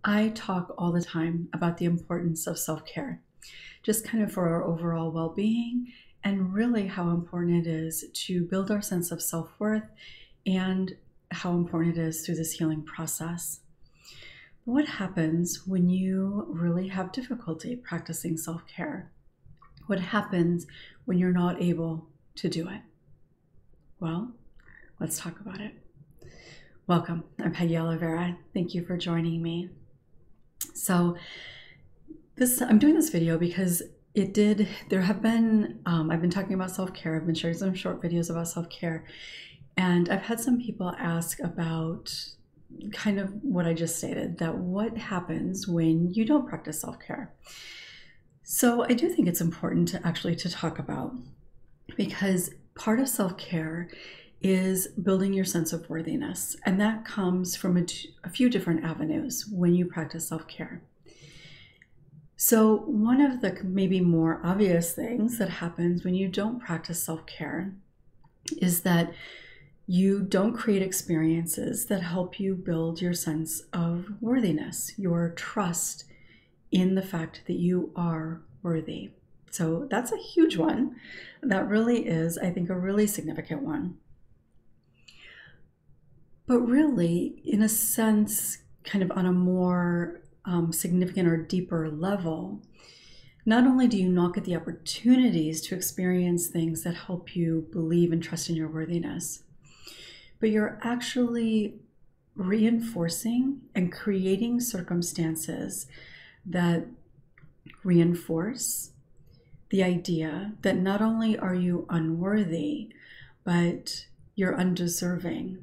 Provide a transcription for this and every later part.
I talk all the time about the importance of self-care, just kind of for our overall well-being, and really how important it is to build our sense of self-worth and how important it is through this healing process. What happens when you really have difficulty practicing self-care? What happens when you're not able to do it? Well, let's talk about it. Welcome, I'm Peggy Oliveira. Thank you for joining me. So I'm doing this video because I've been talking about self-care. I've been sharing some short videos about self-care, and I've had some people ask about kind of what I just stated, that what happens when you don't practice self-care. So I do think it's important to talk about, because part of self-care is building your sense of worthiness. And that comes from a few different avenues when you practice self-care. So one of the maybe more obvious things that happens when you don't practice self-care is that you don't create experiences that help you build your sense of worthiness, your trust in the fact that you are worthy. So that's a huge one. That really is, I think, a really significant one. But really, in a sense, kind of on a more significant or deeper level, not only do you not get the opportunities to experience things that help you believe and trust in your worthiness, but you're actually reinforcing and creating circumstances that reinforce the idea that not only are you unworthy, but you're undeserving,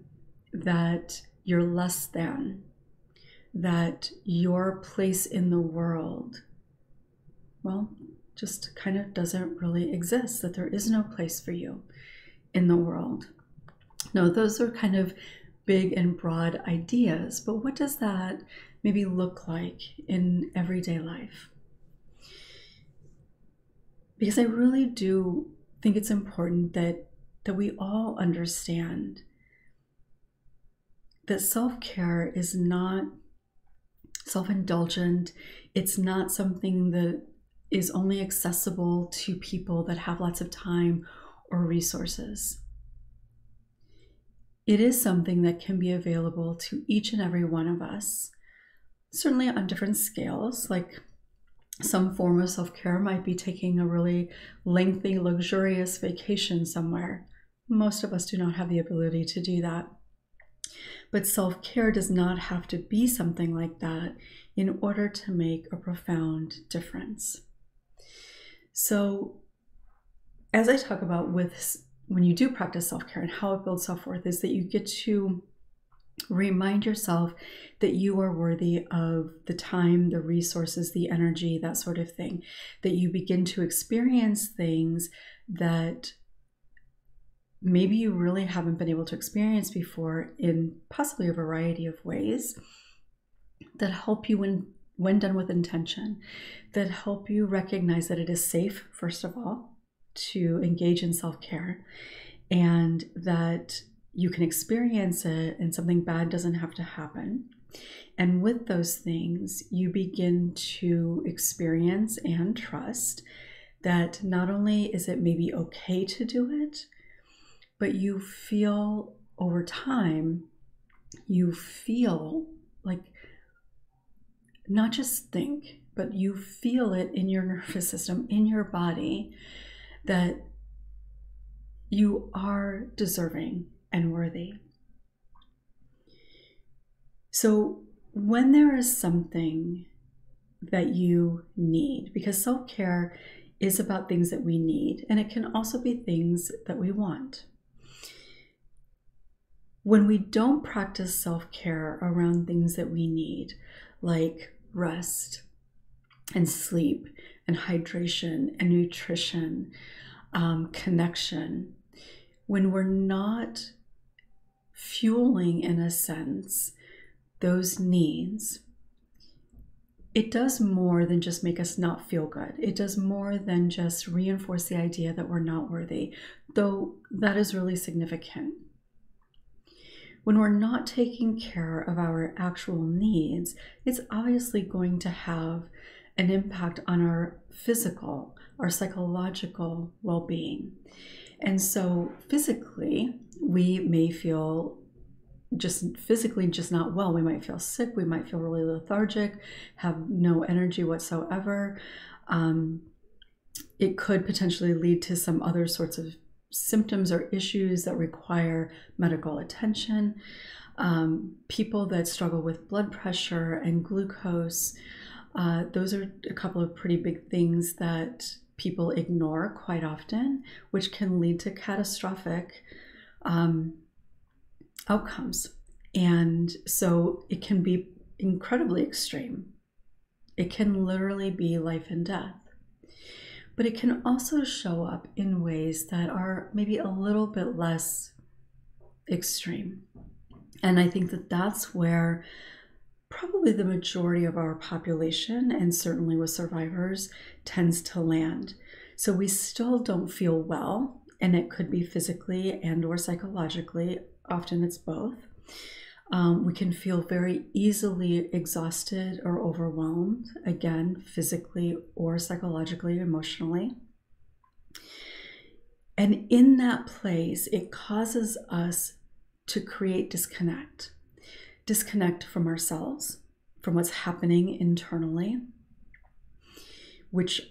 that you're less than, that your place in the world, well, just kind of doesn't really exist, that there is no place for you in the world. Now, those are kind of big and broad ideas, but what does that maybe look like in everyday life? Because I really do think it's important that we all understand that self-care is not self-indulgent. It's not something that is only accessible to people that have lots of time or resources. It is something that can be available to each and every one of us, certainly on different scales. Like some form of self-care might be taking a really lengthy, luxurious vacation somewhere. Most of us do not have the ability to do that. But self-care does not have to be something like that in order to make a profound difference. So as I talk about when you do practice self-care and how it builds self-worth, is that you get to remind yourself that you are worthy of the time, the resources, the energy, that sort of thing, that you begin to experience things that maybe you really haven't been able to experience before in possibly a variety of ways, that help you when done with intention, that help you recognize that it is safe, first of all, to engage in self-care, and that you can experience it and something bad doesn't have to happen. And with those things, you begin to experience and trust that not only is it maybe okay to do it, but you feel over time, you feel like, not just think, but you feel it in your nervous system, in your body, that you are deserving and worthy. So when there is something that you need, because self-care is about things that we need, and it can also be things that we want. When we don't practice self-care around things that we need, like rest and sleep and hydration and nutrition, connection, when we're not fueling, in a sense, those needs, it does more than just make us not feel good. It does more than just reinforce the idea that we're not worthy, though that is really significant. when we're not taking care of our actual needs, it's obviously going to have an impact on our physical, our psychological well-being. And so physically, we may feel physically not well. We might feel sick. We might feel really lethargic, have no energy whatsoever. It could potentially lead to some other sorts of symptoms or issues that require medical attention. People that struggle with blood pressure and glucose, those are a couple of pretty big things that people ignore quite often, which can lead to catastrophic outcomes. And so it can be incredibly extreme. It can literally be life and death. But it can also show up in ways that are maybe a little bit less extreme. And I think that that's where probably the majority of our population, and certainly with survivors, tends to land. So we still don't feel well, and it could be physically and or psychologically. Often it's both. We can feel very easily exhausted or overwhelmed, again, physically or psychologically, emotionally. And in that place, it causes us to create disconnect from ourselves, from what's happening internally, which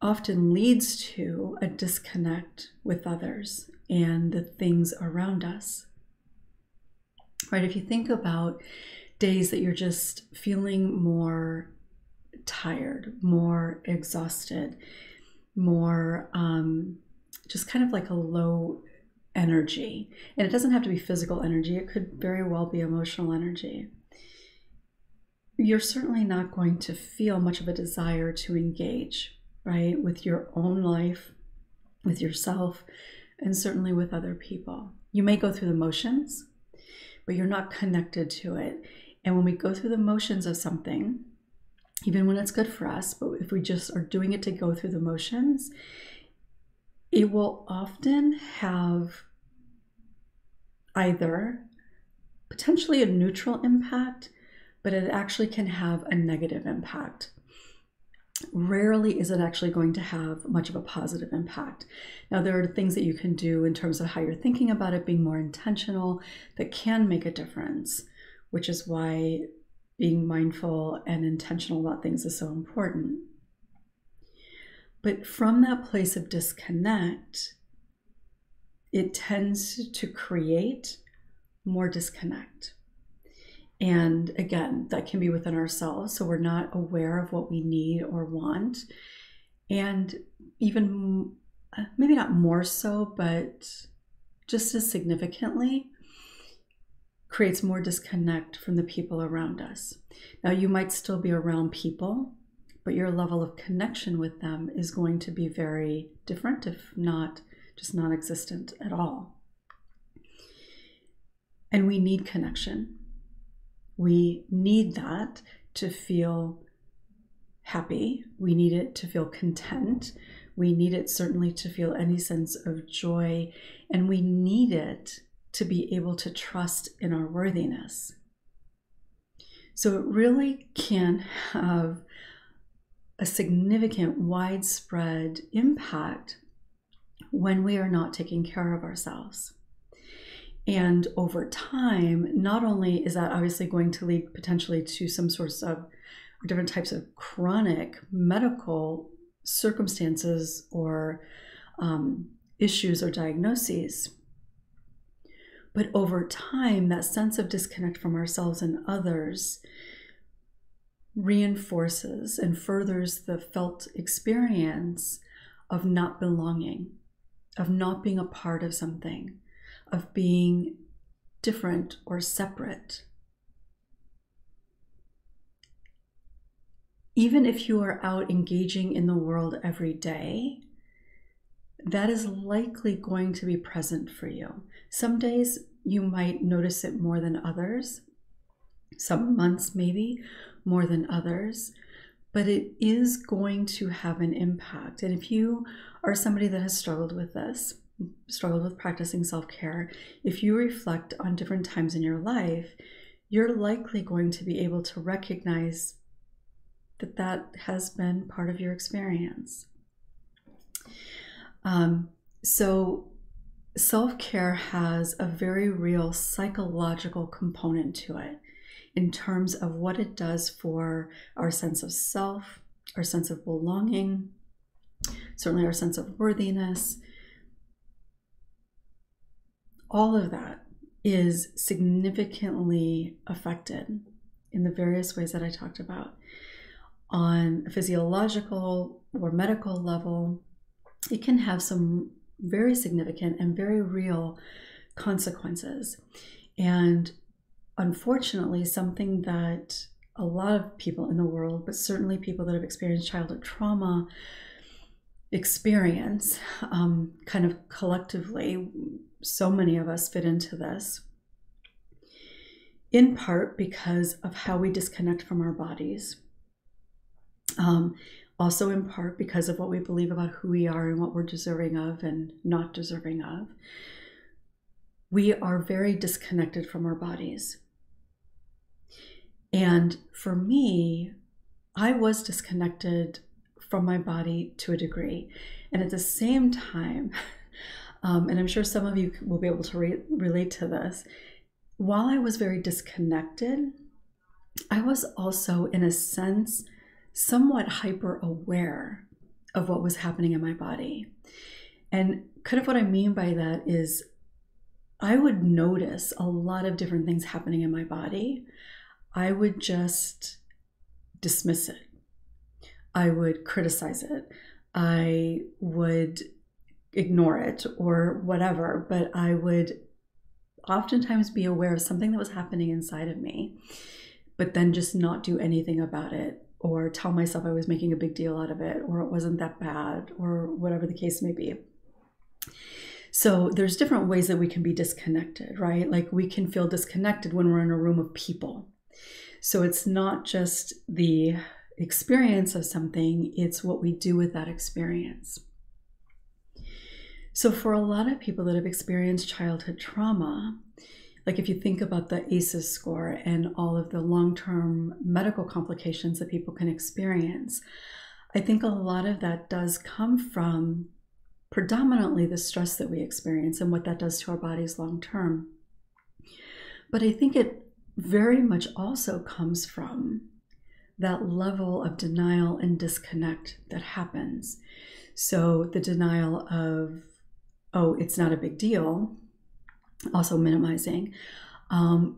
often leads to a disconnect with others and the things around us. Right? If you think about days that you're just feeling more tired, more exhausted, more just kind of like a low energy. And it doesn't have to be physical energy. It could very well be emotional energy. You're certainly not going to feel much of a desire to engage, right, with your own life, with yourself, and certainly with other people. You may go through the motions, but you're not connected to it. And when we go through the motions of something, even when it's good for us, but if we just are doing it to go through the motions, it will often have either potentially a neutral impact, but it actually can have a negative impact. Rarely is it actually going to have much of a positive impact. Now, there are things that you can do in terms of how you're thinking about it, being more intentional, that can make a difference, which is why being mindful and intentional about things is so important. But from that place of disconnect, it tends to create more disconnect. And again, that can be within ourselves, so we're not aware of what we need or want. And even, maybe not more so, but just as significantly, creates more disconnect from the people around us. Now, you might still be around people, but your level of connection with them is going to be very different, if not just non-existent at all. And we need connection. We need that to feel happy. We need it to feel content. We need it certainly to feel any sense of joy. And we need it to be able to trust in our worthiness. So it really can have a significant, widespread impact when we are not taking care of ourselves. And over time, not only is that obviously going to lead potentially to some sorts of different types of chronic medical circumstances or issues or diagnoses, but over time, that sense of disconnect from ourselves and others reinforces and furthers the felt experience of not belonging, of not being a part of something, of being different or separate. Even if you are out engaging in the world every day, that is likely going to be present for you. Some days you might notice it more than others, some months maybe more than others, but it is going to have an impact. And if you are somebody that has struggled with this, struggled with practicing self-care, if you reflect on different times in your life, you're likely going to be able to recognize that that has been part of your experience. So self-care has a very real psychological component to it in terms of what it does for our sense of self, our sense of belonging, certainly our sense of worthiness. All of that is significantly affected in the various ways that I talked about. On a physiological or medical level, it can have some very significant and very real consequences. And unfortunately, something that a lot of people in the world, but certainly people that have experienced childhood trauma, experience kind of collectively. So many of us fit into this, in part because of how we disconnect from our bodies. Also in part because of what we believe about who we are and what we're deserving of and not deserving of. We are very disconnected from our bodies. And for me, I was disconnected from my body to a degree. And at the same time, and I'm sure some of you will be able to relate to this, while I was very disconnected, I was also, in a sense, somewhat hyper aware of what was happening in my body. And kind of what I mean by that is I would notice a lot of different things happening in my body. I would just dismiss it. I would criticize it. I would ignore it or whatever, but I would oftentimes be aware of something that was happening inside of me, but then just not do anything about it, or tell myself I was making a big deal out of it, or it wasn't that bad, or whatever the case may be. So there's different ways that we can be disconnected, right? Like we can feel disconnected when we're in a room of people. So it's not just the experience of something, it's what we do with that experience. So for a lot of people that have experienced childhood trauma, like if you think about the ACEs score and all of the long-term medical complications that people can experience, I think a lot of that does come from predominantly the stress that we experience and what that does to our bodies long-term. But I think it very much also comes from that level of denial and disconnect that happens. So the denial of, oh, it's not a big deal, also minimizing,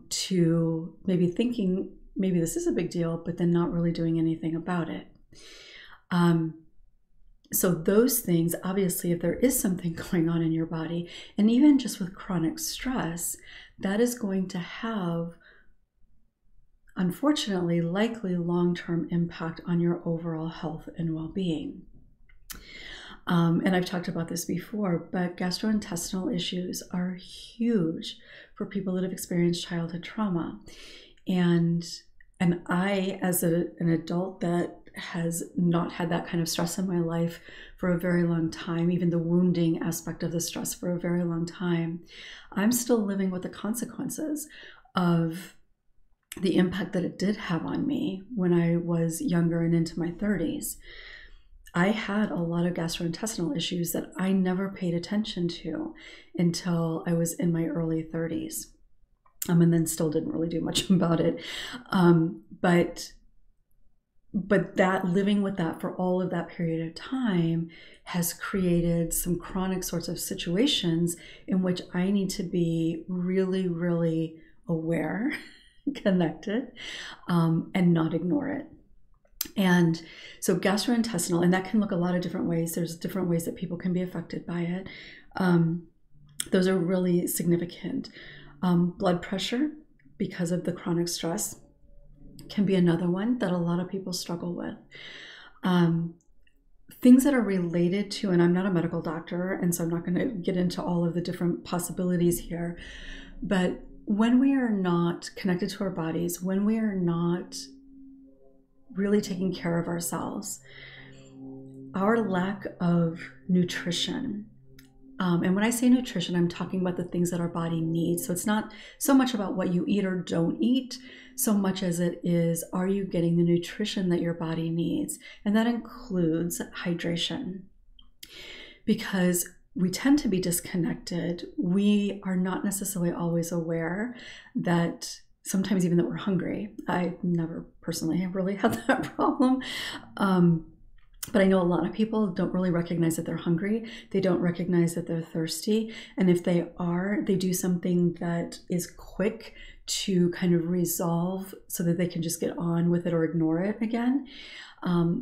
to maybe thinking maybe this is a big deal, but then not really doing anything about it. So those things, obviously, if there is something going on in your body, and even just with chronic stress, that is going to have, unfortunately, likely long-term impact on your overall health and well-being. And I've talked about this before, but gastrointestinal issues are huge for people that have experienced childhood trauma. And I, as an adult that has not had that kind of stress in my life for a very long time, even the wounding aspect of the stress for a very long time, I'm still living with the consequences of the impact that it did have on me when I was younger and into my 30s. I had a lot of gastrointestinal issues that I never paid attention to until I was in my early 30s. And then still didn't really do much about it. But that living with that for all of that period of time has created some chronic sorts of situations in which I need to be really, really aware, connected, and not ignore it. And so gastrointestinal, and that can look a lot of different ways. There's different ways that people can be affected by it. Those are really significant. Blood pressure, because of the chronic stress, can be another one that a lot of people struggle with. Things that are related to, and I'm not a medical doctor, and so I'm not going to get into all of the different possibilities here, but when we are not connected to our bodies, when we are not really taking care of ourselves, our lack of nutrition And when I say nutrition, I'm talking about the things that our body needs. So it's not so much about what you eat or don't eat, so much as it is, are you getting the nutrition that your body needs? And that includes hydration. Because we tend to be disconnected. We are not necessarily always aware that sometimes even that we're hungry. I never personally have really had that problem. But I know a lot of people don't really recognize that they're hungry. They don't recognize that they're thirsty. And if they are, they do something that is quick to kind of resolve so that they can just get on with it or ignore it again,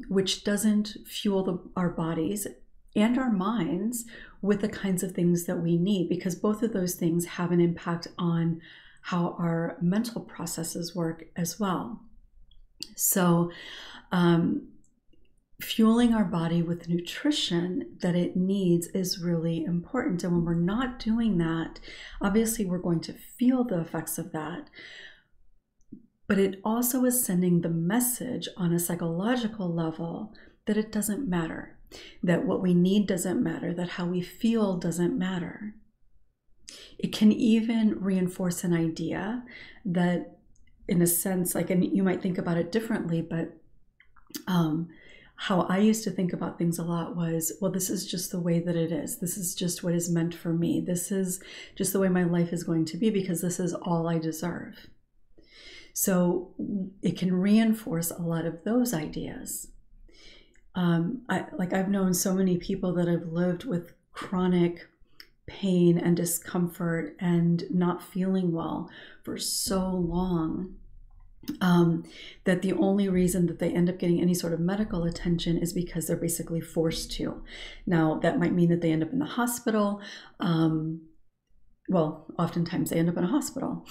which doesn't fuel our bodies and our minds with the kinds of things that we need, because both of those things have an impact on how our mental processes work as well. So, fueling our body with nutrition that it needs is really important. And when we're not doing that, obviously we're going to feel the effects of that. But it also is sending the message on a psychological level that it doesn't matter, that what we need doesn't matter, that how we feel doesn't matter. It can even reinforce an idea that, in a sense, like, and you might think about it differently, but how I used to think about things a lot was, well, this is just the way that it is. This is just what is meant for me. This is just the way my life is going to be because this is all I deserve. So it can reinforce a lot of those ideas. I've known so many people that have lived with chronic pain and discomfort and not feeling well for so long, that the only reason that they end up getting any sort of medical attention is because they're basically forced to. Now, that might mean that they end up in the hospital. Well, oftentimes they end up in a hospital.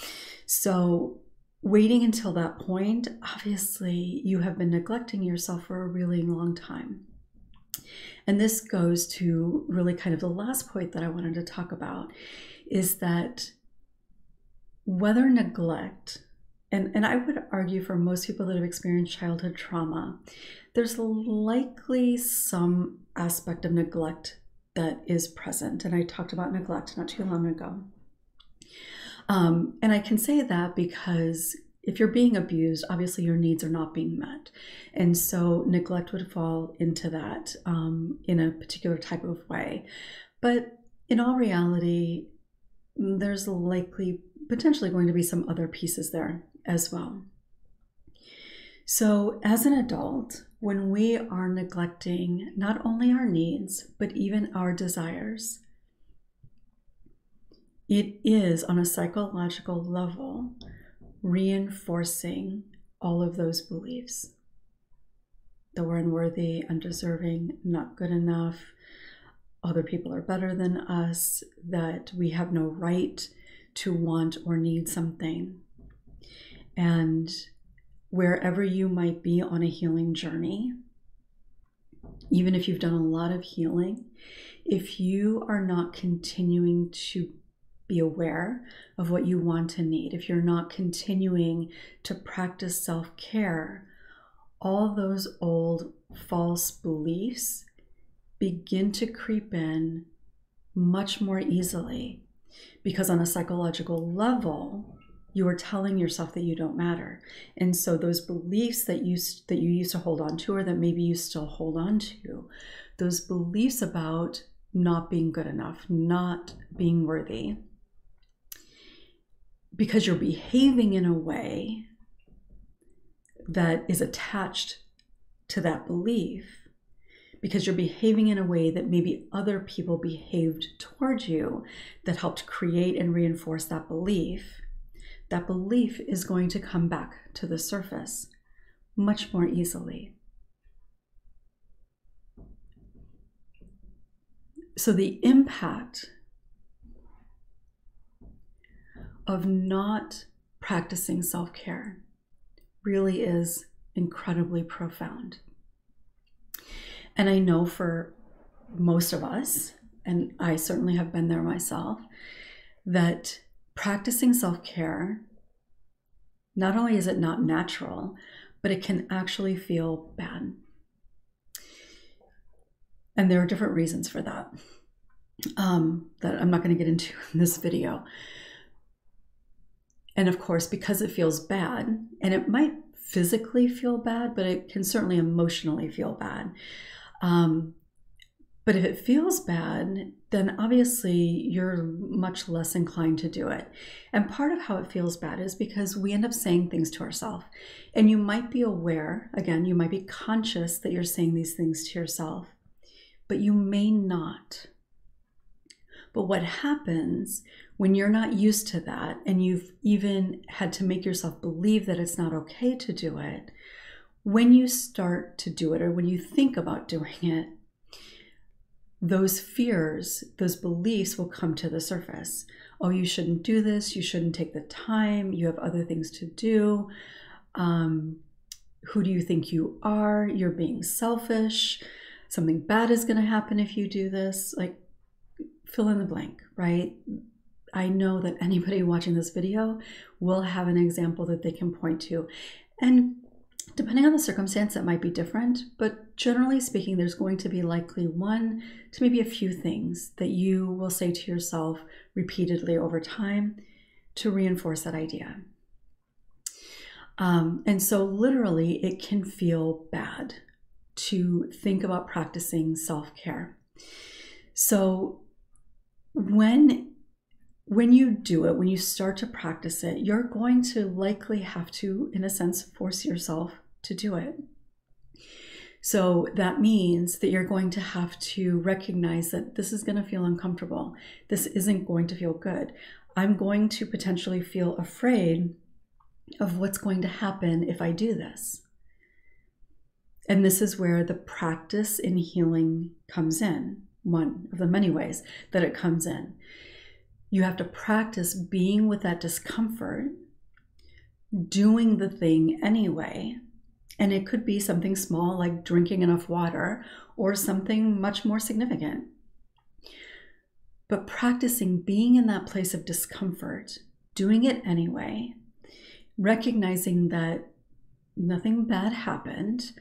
So waiting until that point, obviously you have been neglecting yourself for a really long time. And this goes to really kind of the last point that I wanted to talk about, is that whether neglect, and I would argue for most people that have experienced childhood trauma, there's likely some aspect of neglect that is present. And I talked about neglect not too long ago. And I can say that because if you're being abused, obviously your needs are not being met. And so neglect would fall into that in a particular type of way. But in all reality, there's potentially going to be some other pieces there as well. So as an adult, when we are neglecting not only our needs, but even our desires, it is on a psychological level reinforcing all of those beliefs that we're unworthy, undeserving, not good enough, other people are better than us, that we have no right to want or need something. And wherever you might be on a healing journey, even if you've done a lot of healing, if you are not continuing to be aware of what you want and need, if you're not continuing to practice self-care, all those old false beliefs begin to creep in much more easily, because on a psychological level, you are telling yourself that you don't matter. And so those beliefs that you used to hold on to, or that maybe you still hold on to, those beliefs about not being good enough, not being worthy, because you're behaving in a way that is attached to that belief, because you're behaving in a way that maybe other people behaved toward you that helped create and reinforce that belief is going to come back to the surface much more easily. So the impact of not practicing self-care really is incredibly profound. And I know for most of us, and I certainly have been there myself, that practicing self-care, not only is it not natural, but it can actually feel bad. And there are different reasons for that. that I'm not going to get into in this video. And of course, because it feels bad, and it might physically feel bad, but it can certainly emotionally feel bad. But if it feels bad, then obviously you're much less inclined to do it. And part of how it feels bad is because we end up saying things to ourselves. And you might be aware, again, you might be conscious that you're saying these things to yourself, but you may not. But what happens when you're not used to that, and you've even had to make yourself believe that it's not okay to do it, when you start to do it, or when you think about doing it, those fears, those beliefs will come to the surface. Oh, you shouldn't do this. You shouldn't take the time. You have other things to do. Who do you think you are? You're being selfish. Something bad is going to happen if you do this. Like, fill in the blank, right? I know that anybody watching this video will have an example that they can point to. And depending on the circumstance, that might be different, but generally speaking, there's going to be likely one to maybe a few things that you will say to yourself repeatedly over time to reinforce that idea. And so literally, it can feel bad to think about practicing self-care. So when you do it, when you start to practice it, you're going to likely have to, in a sense, force yourself to do it. So that means that you're going to have to recognize that this is going to feel uncomfortable. This isn't going to feel good. I'm going to potentially feel afraid of what's going to happen if I do this. And this is where the practice in healing comes in, one of the many ways that it comes in. You have to practice being with that discomfort, doing the thing anyway. And it could be something small like drinking enough water, or something much more significant. But practicing being in that place of discomfort, doing it anyway, recognizing that nothing bad happened.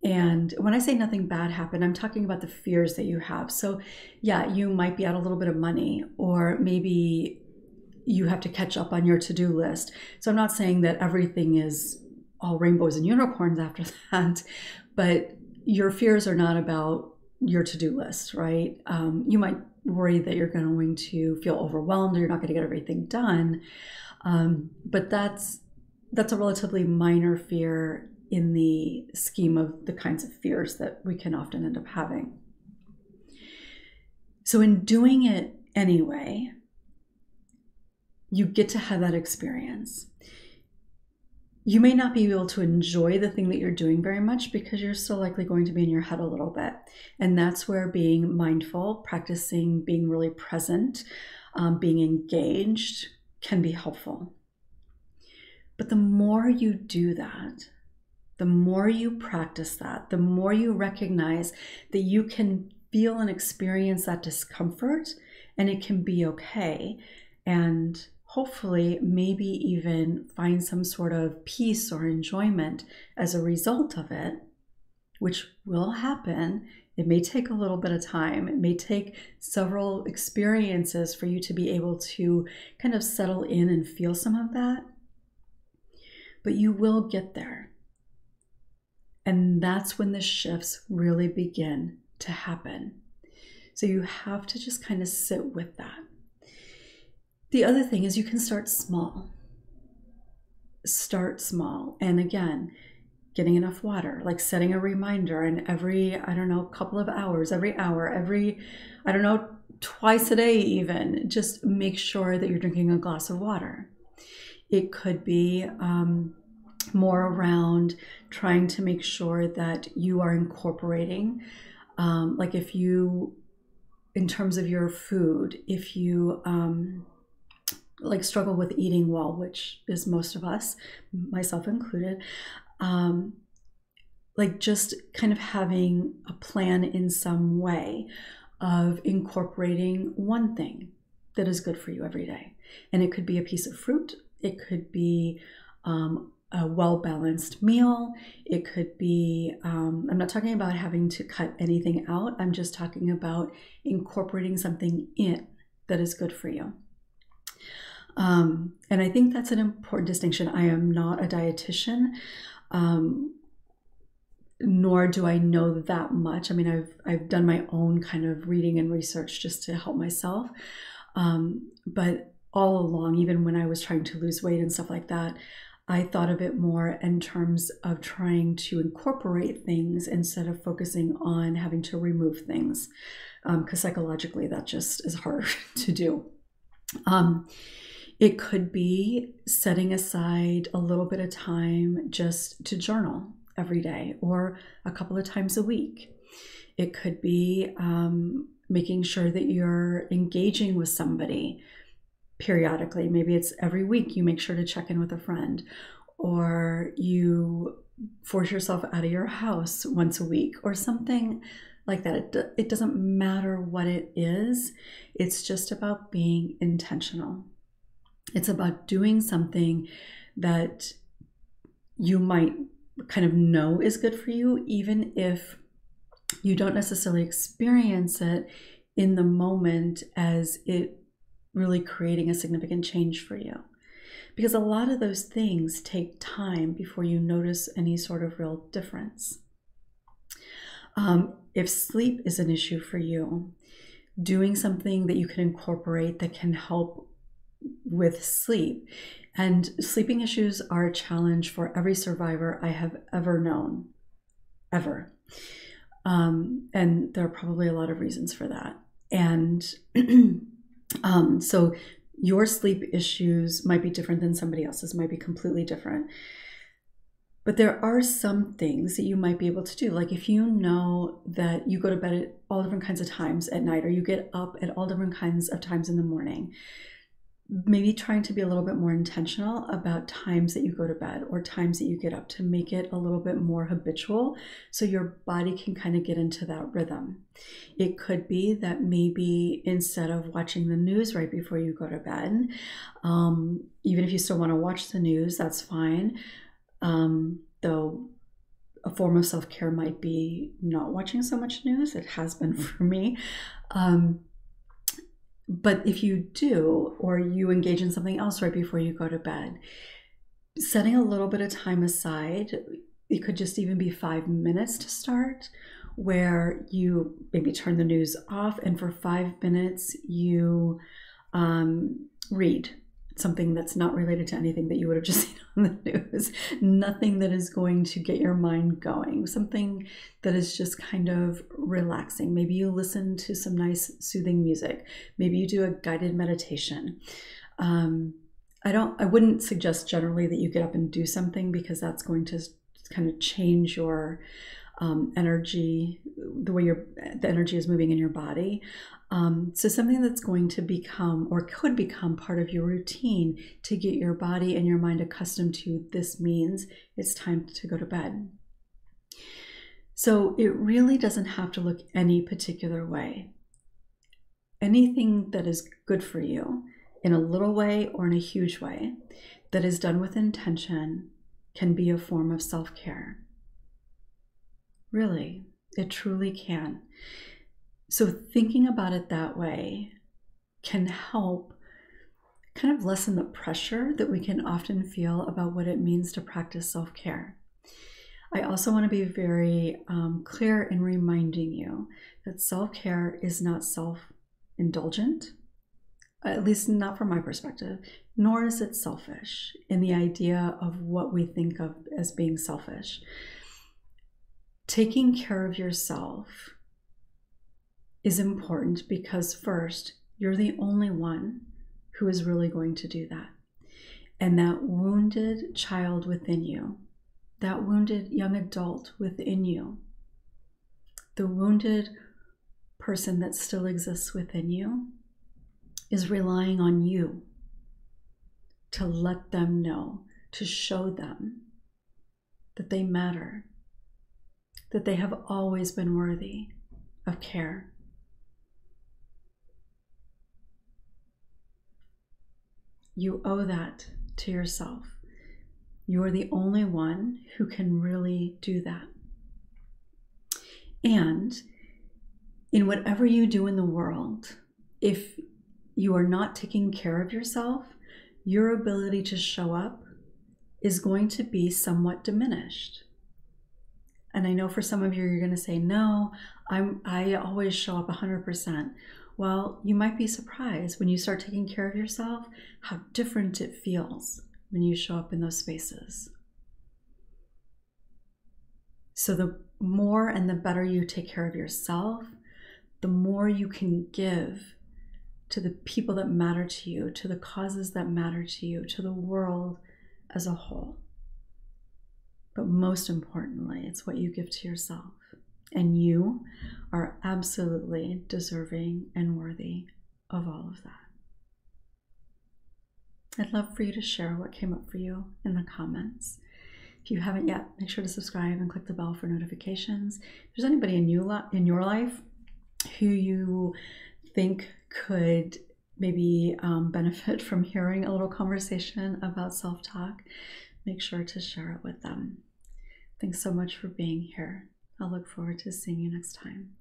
And when I say nothing bad happened, I'm talking about the fears that you have. So yeah, you might be out a little bit of money, or maybe you have to catch up on your to-do list. So I'm not saying that everything is all rainbows and unicorns after that, but your fears are not about your to-do list, right? You might worry that you're going to feel overwhelmed, or you're not going to get everything done. But that's a relatively minor fear in the scheme of the kinds of fears that we can often end up having. So in doing it anyway, you get to have that experience. You may not be able to enjoy the thing that you're doing very much because you're still likely going to be in your head a little bit. And that's where being mindful, practicing being really present, being engaged can be helpful. But the more you do that, the more you practice that, the more you recognize that you can feel and experience that discomfort, and it can be okay. And hopefully maybe even find some sort of peace or enjoyment as a result of it, which will happen. It may take a little bit of time. It may take several experiences for you to be able to kind of settle in and feel some of that. But you will get there. And that's when the shifts really begin to happen. So you have to just kind of sit with that. The other thing is you can start small. Start small. And again, getting enough water, like setting a reminder, and every, couple of hours, every hour, twice a day even, just make sure that you're drinking a glass of water. It could be more around trying to make sure that you are incorporating, like if you, in terms of your food, if you like struggle with eating well, which is most of us, myself included, like just kind of having a plan in some way of incorporating one thing that is good for you every day. And it could be a piece of fruit. It could be a well-balanced meal. It could be, I'm not talking about having to cut anything out. I'm just talking about incorporating something in that is good for you. And I think that's an important distinction. I am not a dietitian, nor do I know that much. I mean, I've done my own kind of reading and research just to help myself. But all along, even when I was trying to lose weight and stuff like that, I thought of it more in terms of trying to incorporate things instead of focusing on having to remove things, because psychologically that just is hard to do. It could be setting aside a little bit of time just to journal every day or a couple of times a week. It could be making sure that you're engaging with somebody periodically. Maybe it's every week you make sure to check in with a friend, or you force yourself out of your house once a week or something like that. It doesn't matter what it is. It's just about being intentional. It's about doing something that you might kind of know is good for you, even if you don't necessarily experience it in the moment as it really creating a significant change for you. Because a lot of those things take time before you notice any sort of real difference. If sleep is an issue for you, doing something that you can incorporate that can help with sleep. And sleeping issues are a challenge for every survivor I have ever known, ever. And there are probably a lot of reasons for that. And so your sleep issues might be different than somebody else's, might be completely different. But there are some things that you might be able to do. Like if you know that you go to bed at all different kinds of times at night, or you get up at all different kinds of times in the morning, maybe trying to be a little bit more intentional about times that you go to bed or times that you get up to make it a little bit more habitual so your body can kind of get into that rhythm. It could be that maybe instead of watching the news right before you go to bed, even if you still want to watch the news, that's fine. Though a form of self-care might be not watching so much news. It has been for me. But if you do, or you engage in something else right before you go to bed, setting a little bit of time aside, it could just even be 5 minutes to start, where you maybe turn the news off and for 5 minutes you read something that's not related to anything that you would have just seen on the news. Nothing that is going to get your mind going. Something that is just kind of relaxing. Maybe you listen to some nice soothing music. Maybe you do a guided meditation. I wouldn't suggest generally that you get up and do something, because that's going to kind of change your energy, the way the energy is moving in your body. So something that's going to become, or could become, part of your routine to get your body and your mind accustomed to, this means it's time to go to bed. So it really doesn't have to look any particular way. Anything that is good for you in a little way or in a huge way that is done with intention can be a form of self-care. Really, it truly can. So thinking about it that way can help kind of lessen the pressure that we can often feel about what it means to practice self-care. I also want to be very clear in reminding you that self-care is not self-indulgent, at least not from my perspective, nor is it selfish in the idea of what we think of as being selfish. Taking care of yourself is important because, first, you're the only one who is really going to do that. And that wounded child within you, that wounded young adult within you, the wounded person that still exists within you, is relying on you to let them know, to show them that they matter, that they have always been worthy of care. You owe that to yourself. You are the only one who can really do that. And in whatever you do in the world, if you are not taking care of yourself, your ability to show up is going to be somewhat diminished. And I know for some of you, you're going to say, no, I always show up 100%. Well, you might be surprised when you start taking care of yourself, how different it feels when you show up in those spaces. So the more and the better you take care of yourself, the more you can give to the people that matter to you, to the causes that matter to you, to the world as a whole. But most importantly, it's what you give to yourself. And you are absolutely deserving and worthy of all of that. I'd love for you to share what came up for you in the comments. If you haven't yet, make sure to subscribe and click the bell for notifications. If there's anybody in your life who you think could maybe benefit from hearing a little conversation about self-talk, make sure to share it with them. Thanks so much for being here. I'll look forward to seeing you next time.